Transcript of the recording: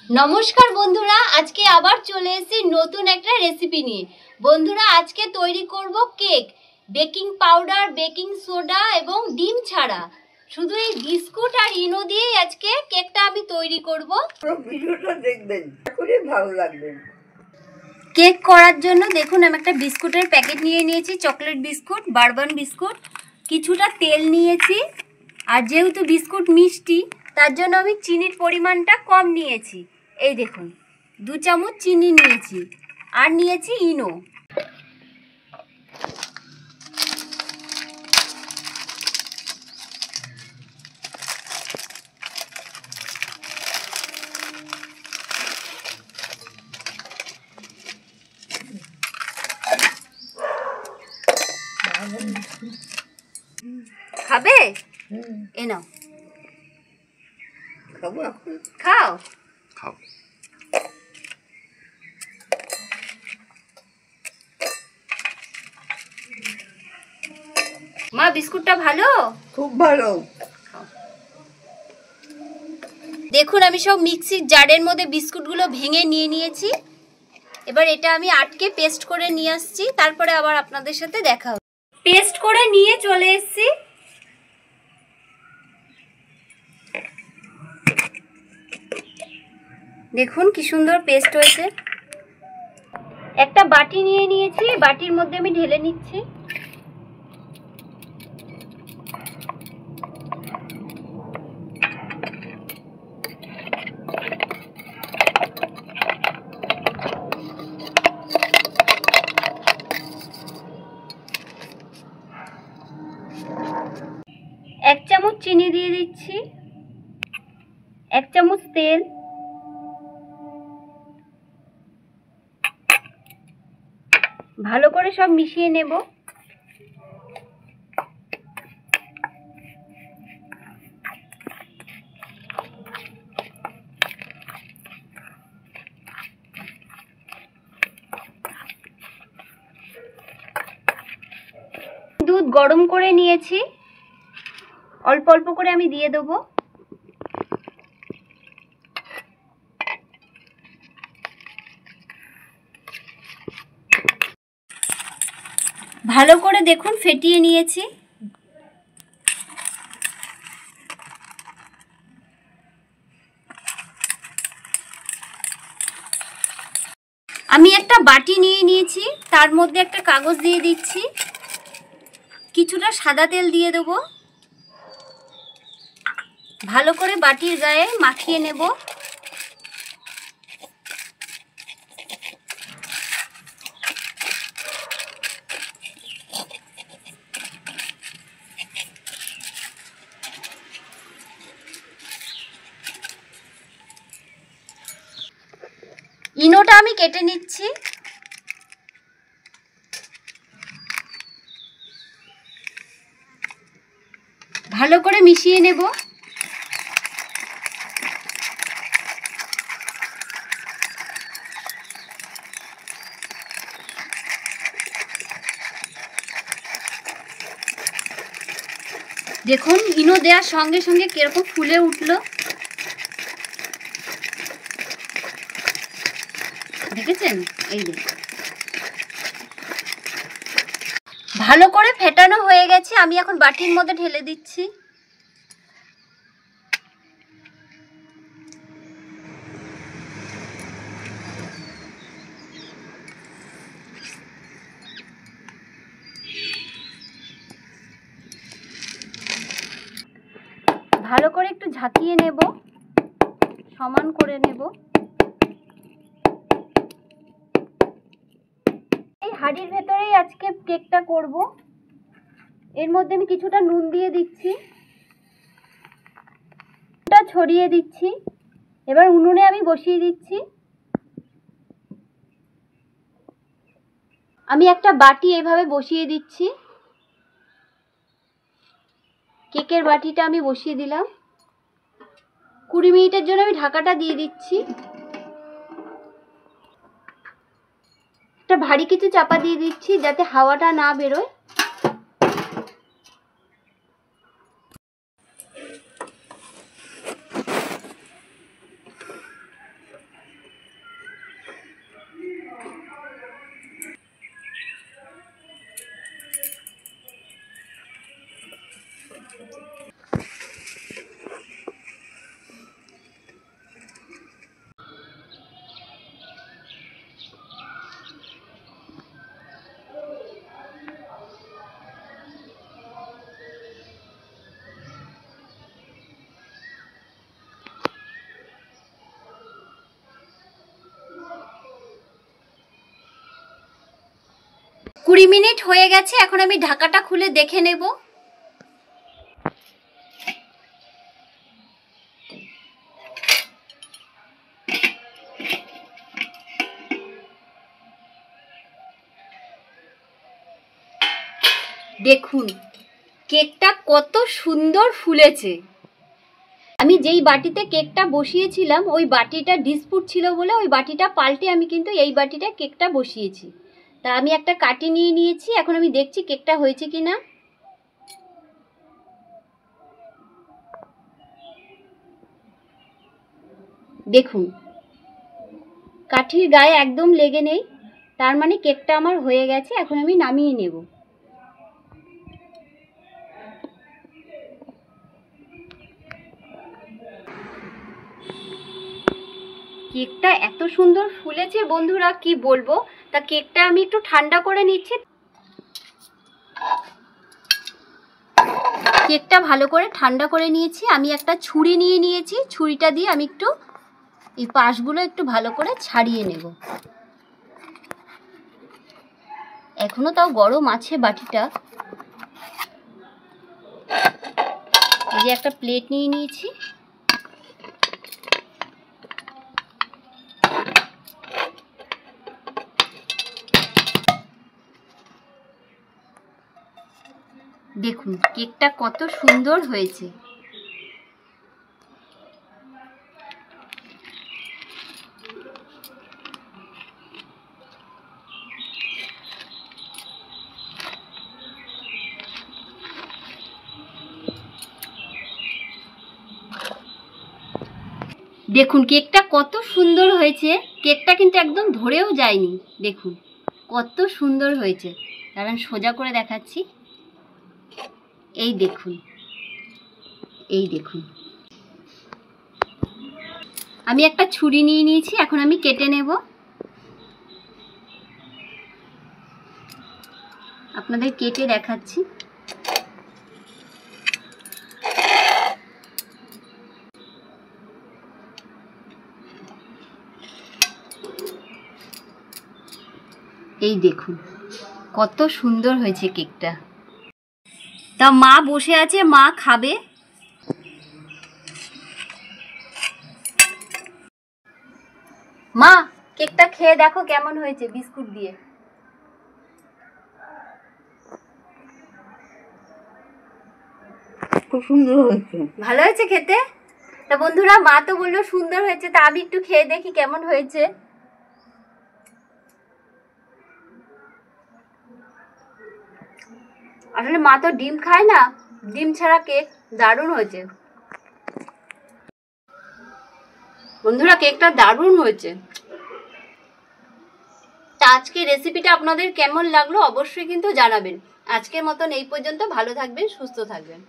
নমস্কার বন্ধুরা, আজকে আবার চলে এসেছি নতুন একটা রেসিপি নিয়ে। বন্ধুরা, আজকে তৈরি করব cake. Baking powder, baking soda এবং ডিম ছাড়া শুধু এই বিস্কুট আর ইনো দিয়েই আজকে কেকটা আমি তৈরি করব। পুরো ভিডিওটা দেখবেন, খুবই ভালো লাগবে। কেক করার জন্য দেখুন আমি একটা বিস্কুটের প্যাকেট নিয়ে নিয়েছি, চকলেট বিস্কুট, বারবান বিস্কুট। কিছুটা তেল নিয়েছি, আর যেহেতু বিস্কুট মিষ্টি তার জন্য আমি চিনির পরিমাণটা কম নিয়েছি। এই দেখুন 2 চামচ চিনি নিয়েছি, আর নিয়েছি ইনো। খাবে? এ নাও, খাও। মা, বিস্কুটটা ভালো? খুব ভালো। দেখুন আমি সব মিক্সির জারের মধ্যে বিস্কুটগুলো ভেঙে নিয়ে নিয়েছি। এবার এটা আমি আটকে পেস্ট করে নিয়ে আসছি, তারপরে আবার আপনাদের সাথে দেখা হবে। পেস্ট করে নিয়ে চলে এসেছি। দেখুন কি সুন্দর পেস্ট হয়েছে। একটা বাটি নিয়ে নিয়েছি, বাটির মধ্যে আমি ঢেলে নিচ্ছি। এক চামচ চিনি দিয়ে দিচ্ছি, 1 চামচ তেল, ভালো করে সব মিশিয়ে নেব। দুধ গরম করে নিয়েছি, অল্প অল্প করে আমি দিয়ে দেবো। ভালো করে দেখুন ফেটিয়ে নিয়েছি। আমি একটা বাটি নিয়ে নিয়েছি, তার মধ্যে একটা কাগজ দিয়ে দিচ্ছি, কিছুটা সাদা তেল দিয়ে দেবো। ভালো করে বাটির গায়ে মাখিয়ে নেব। ইনোটা আমি কেটে নিচ্ছি। ভালো করে মিশিয়ে নেব। দেখুন ইনো দেওয়ার সঙ্গে সঙ্গে কিরকম ফুলে উঠলো, দেখেছেন? এই দেখুন ভালো করে ফেটানো হয়ে গেছে। আমি এখন বাটির মধ্যে ঢেলে দিচ্ছি। ভালো করে একটু ঝাঁকিয়ে নেব, সমান করে নেব। এই হাঁড়ির ভেতরেই আজকে কেকটা করব। এর মধ্যে আমি কিছুটা নুন দিয়ে দিচ্ছি, ছড়িয়ে দিচ্ছি। এবার উনুনে আমি বসিয়ে দিচ্ছি। আমি একটা বাটি এভাবে বসিয়ে দিচ্ছি। কেকের বাটিটা আমি বসিয়ে দিলাম। 20 মিনিটের জন্য আমি ঢাকাটা দিয়ে দিচ্ছি। একটা ভারী কিছু চাপা দিয়ে দিচ্ছি যাতে হাওয়াটা না বেরোয়। 20 মিনিট হয়ে গেছে, এখন আমি ঢাকাটা খুলে দেখে নেব। দেখুন কেকটা কত সুন্দর ফুলেছে। আমি যেই বাটিতে কেকটা বসিয়েছিলাম ওই বাটিটা ডিসপুট ছিল বলে ওই বাটিটা পাল্টে আমি কিন্তু এই বাটিটা কেকটা বসিয়েছি। তা আমি একটা কাটি নিয়ে নিয়েছি, এখন আমি দেখছি কেকটা হয়েছে কিনা। দেখুন কাঠির গায়ে একদম লেগে নেই, তার মানে কেকটা আমার হয়ে গেছে। এখন আমি নামিয়ে নেব। কেকটা এত সুন্দর ফুলেছে বন্ধুরা, কি বলবো। তা কেকটা আমি একটু ঠান্ডা করে নিচ্ছি। কেকটা ভালো করে ঠান্ডা করে নিয়েছি। আমি একটা ছুরি নিয়ে নিয়েছি, ছুরিটা দিয়ে আমি একটু এই পাশগুলো একটু ভালো করে ছাড়িয়ে নেব। এখনো তাও গরম আছে বাটিটা। এই যে একটা প্লেট নিয়ে নিয়েছি। দেখুন কেকটা কত সুন্দর হয়েছে। দেখুন কেকটা কত সুন্দর হয়েছে। কেকটা কিন্তু একদম ধরেও যায়নি। দেখুন কত সুন্দর হয়েছে। দাঁড়ান সোজা করে দেখাচ্ছি। এই দেখুন, এই দেখুন। আমি একটা ছুরি নিয়ে নিয়েছি, এখন আমি কেটে নেব। আপনাদের কেটে দেখাচ্ছি। এই দেখুন কত সুন্দর হয়েছে কেকটা। তা মা বসে আছে, মা খাবে। মা কেকটা খেয়ে দেখো কেমন হয়েছে বিস্কুট দিয়ে। খুব সুন্দর হয়েছে। ভালো হয়েছে খেতে? তা বন্ধুরা মা তো বললো সুন্দর হয়েছে, তা আমি একটু খেয়ে দেখি কেমন হয়েছে। আসলে মা তো ডিম খায় না, ডিম ছাড়া কেক দারুণ হয়েছে বন্ধুরা, কেকটা দারুণ হয়েছে। তা আজকে রেসিপিটা আপনাদের কেমন লাগলো অবশ্যই কিন্তু জানাবেন। আজকের মতন এই পর্যন্ত। ভালো থাকবেন, সুস্থ থাকবেন।